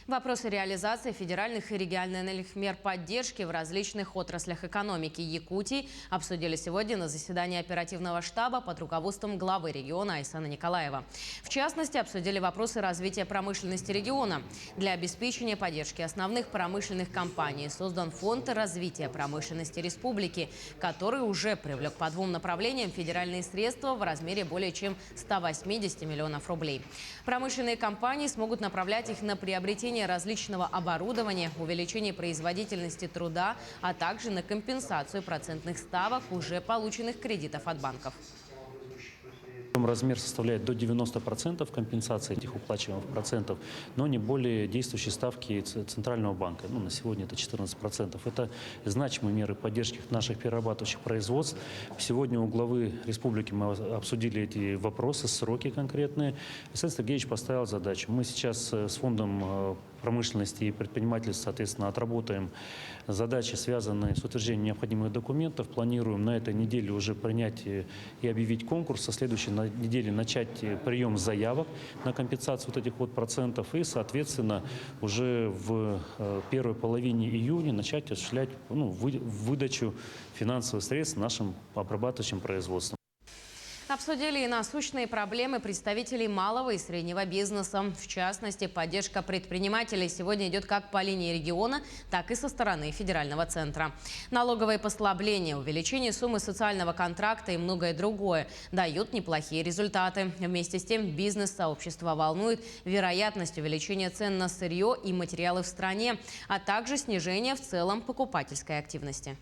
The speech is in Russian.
Вопросы реализации федеральных и региональных мер поддержки в различных отраслях экономики Якутии обсудили сегодня на заседании оперативного штаба под руководством главы региона Айсена Николаева. В частности, обсудили вопросы развития промышленности региона. Для обеспечения поддержки основных промышленных компаний создан фонд развития промышленности республики, который уже привлек по двум направлениям федеральные средства в размере более чем 180 миллионов рублей. Промышленные компании смогут направлять их на приобретение различного оборудования, увеличение производительности труда, а также на компенсацию процентных ставок уже полученных кредитов от банков. Размер составляет до 90% компенсации этих уплачиваемых процентов, но не более действующей ставки Центрального банка. На сегодня это 14%. Это значимые меры поддержки наших перерабатывающих производств. Сегодня у главы республики мы обсудили эти вопросы, сроки конкретные. Александр Сергеевич поставил задачу. Мы сейчас с фондом промышленности и предпринимательства, соответственно, отработаем задачи, связанные с утверждением необходимых документов. Планируем на этой неделе уже принять и объявить конкурс. Со следующей неделе начать прием заявок на компенсацию вот этих вот процентов. И, соответственно, уже в первой половине июня начать осуществлять выдачу финансовых средств нашим обрабатывающим производством. Обсудили и насущные проблемы представителей малого и среднего бизнеса. В частности, поддержка предпринимателей сегодня идет как по линии региона, так и со стороны федерального центра. Налоговые послабления, увеличение суммы социального контракта и многое другое дают неплохие результаты. Вместе с тем, бизнес-сообщество волнует вероятность увеличения цен на сырье и материалы в стране, а также снижение в целом покупательской активности.